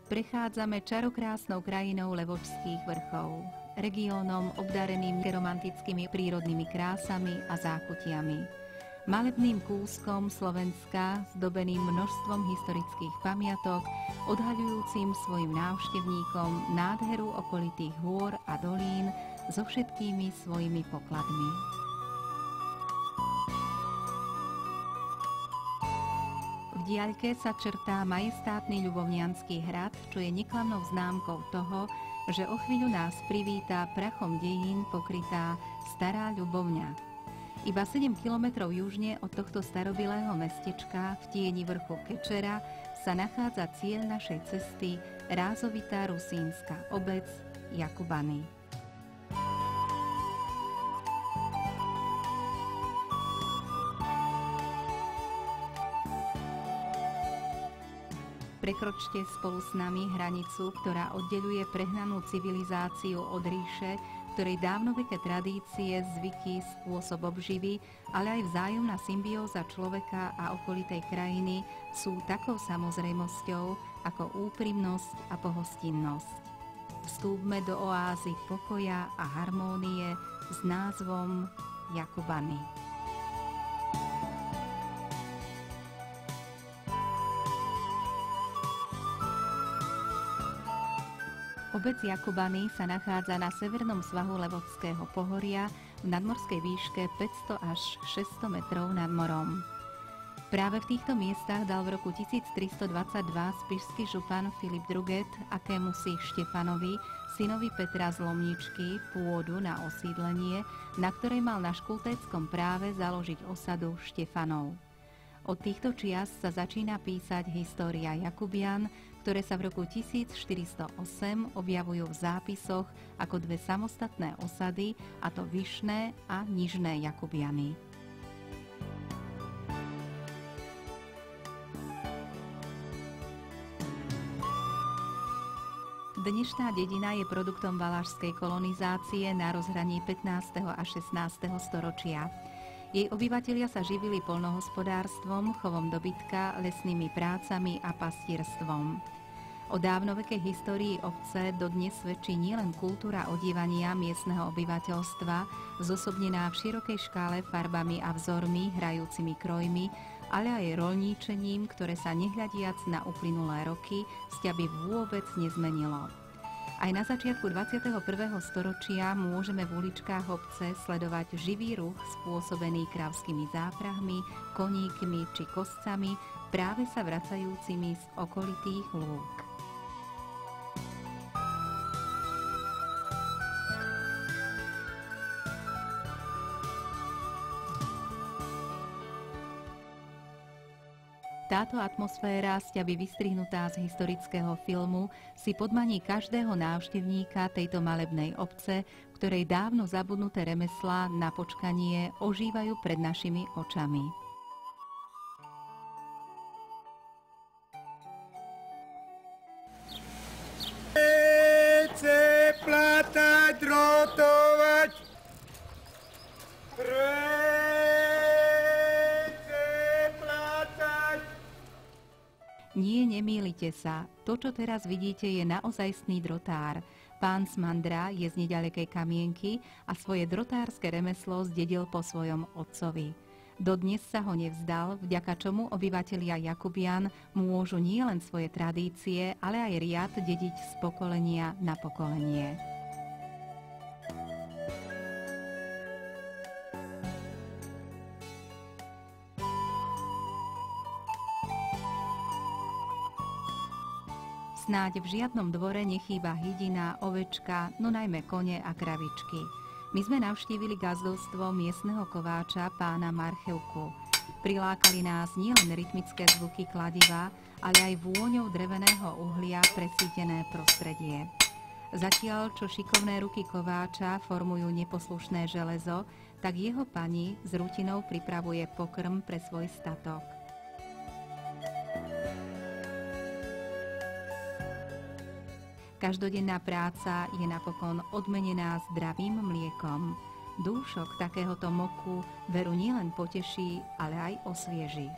Prechádzame čarokrásnou krajinou Levočských vrchov, regiónom obdareným romantickými prírodnými krásami a záchutiami. Malebným kúskom Slovenska, zdobeným množstvom historických pamiatok, odhaľujúcim svojim návštevníkom nádheru okolitých hôr a dolín so všetkými svojimi pokladmi. V diaľke sa črtá majestátny Ľubovniansky hrad, čo je neklamnou známkou toho, že o chvíľu nás privítá prachom dejín pokrytá Stará Ľubovňa. Iba 7 kilometrov južne od tohto starobilého mestečka v tieni vrchu Kečera sa nachádza cieľ našej cesty, rázovitá rusínska obec Jakubany. Prekročte spolu s nami hranicu, ktorá oddeľuje prehnanú civilizáciu od ríše, ktorej dávnoveké tradície, zvyky, spôsob obživy, ale aj vzájomná symbióza človeka a okolitej krajiny sú takou samozrejmosťou ako úprimnosť a pohostinnosť. Vstúpme do oázy pokoja a harmónie s názvom Jakubany. Obec Jakubany sa nachádza na severnom svahu Levočského pohoria v nadmorskej výške 500 až 600 metrov nad morom. Práve v týchto miestach dal v roku 1322 spišský župan Filip Druget akémusi Štefanovi, synovi Petra z Lomničky, pôdu na osídlenie, na ktorej mal na škultéckom práve založiť osadu Štefanov. Od týchto čias sa začína písať história Jakubian, ktoré sa v roku 1408 objavujú v zápisoch ako dve samostatné osady, a to Vyšné a Nižné Jakubiany. Dnešná dedina je produktom valašskej kolonizácie na rozhraní 15. a 16. storočia. Jej obyvatelia sa živili poľnohospodárstvom, chovom dobytka, lesnými prácami a pastierstvom. O dávnovekej histórii obce dodnes svedčí nielen kultúra odívania miestneho obyvateľstva, zosobnená v širokej škále farbami a vzormi, hrajúcimi krojmi, ale aj roľníčením, ktoré sa nehľadiac na uplynulé roky sťaby vôbec nezmenilo. Aj na začiatku 21. storočia môžeme v uličkách obce sledovať živý ruch spôsobený kravskými záprahmi, koníkmi či koscami, práve sa vracajúcimi z okolitých lúk. Táto atmosféra, sťaby vystrihnutá z historického filmu, si podmaní každého návštevníka tejto malebnej obce, ktorej dávno zabudnuté remeslá na počkanie ožívajú pred našimi očami. Plata, drotovať, Nie, nemýlite sa. To, čo teraz vidíte, je naozajstný drotár. Pán z Mandra je z nedalekej Kamienky a svoje drotárske remeslo zdedil po svojom otcovi. Dodnes sa ho nevzdal, vďaka čomu obyvatelia Jakubian môžu nielen svoje tradície, ale aj riad dediť z pokolenia na pokolenie. Snáď v žiadnom dvore nechýba hydina, ovečka, no najmä kone a kravičky. My sme navštívili gazdovstvo miestneho kováča pána Marchevku. Prilákali nás nielen rytmické zvuky kladiva, ale aj vôňou dreveného uhlia presítené prostredie. Zatiaľ, čo šikovné ruky kováča formujú neposlušné železo, tak jeho pani s rutinou pripravuje pokrm pre svoj statok. Každodenná práca je napokon odmenená zdravým mliekom. Dúšok takéhoto moku veru nielen poteší, ale aj osvieži.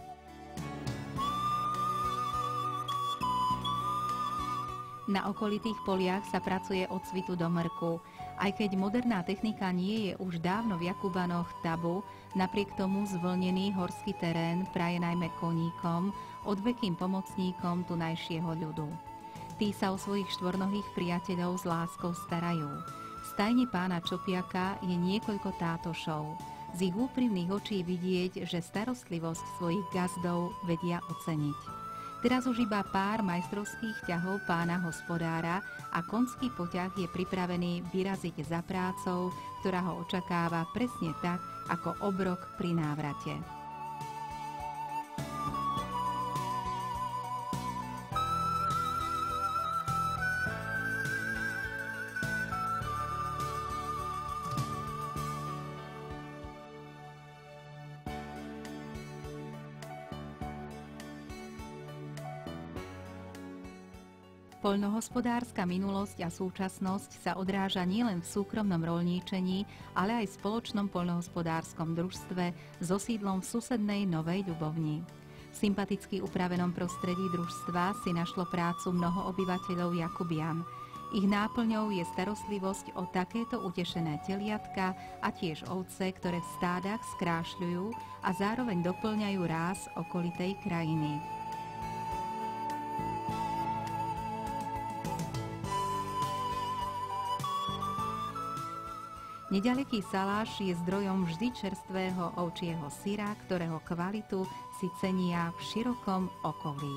Na okolitých poliach sa pracuje od svitu do mrku. Aj keď moderná technika nie je už dávno v Jakubanoch tabu, napriek tomu zvlnený horský terén praje najmä koníkom, odvekým pomocníkom tunajšieho ľudu. Tí sa o svojich štvornohých priateľov s láskou starajú. V stajni pána Čopiaka je niekoľko tátošov. Z ich úprimných očí vidieť, že starostlivosť svojich gazdov vedia oceniť. Teraz už iba pár majstrovských ťahov pána hospodára a konský poťah je pripravený vyraziť za prácou, ktorá ho očakáva presne tak, ako obrok pri návrate. Poľnohospodárska minulosť a súčasnosť sa odráža nielen v súkromnom roľníčení, ale aj v spoločnom poľnohospodárskom družstve so sídlom v susednej Novej Ľubovni. V sympaticky upravenom prostredí družstva si našlo prácu mnoho obyvateľov Jakubian. Ich náplňou je starostlivosť o takéto utešené teliatka a tiež ovce, ktoré v stádach skrášľujú a zároveň doplňajú ráz okolitej krajiny. Nedaleký Saláš je zdrojom vždy čerstvého ovčieho syra, ktorého kvalitu si cenia v širokom okolí.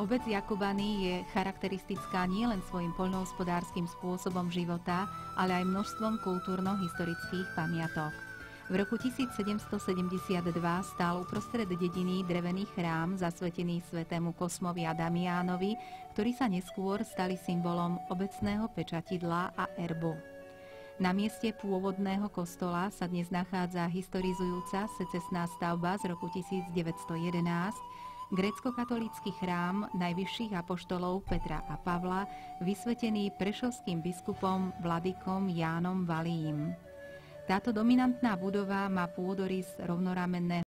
Obec Jakubany je charakteristická nielen svojim poľnohospodárskym spôsobom života, ale aj množstvom kultúrno-historických pamiatok. V roku 1772 stál uprostred dediny drevený chrám zasvetený svätému Kosmovi a Damiánovi, ktorí sa neskôr stali symbolom obecného pečatidla a erbu. Na mieste pôvodného kostola sa dnes nachádza historizujúca secesná stavba z roku 1911, grécko-katolícky chrám najvyšších apoštolov Petra a Pavla, vysvetený prešovským biskupom vladykom Jánom Valím. Táto dominantná budova má pôdorys rovnoramenného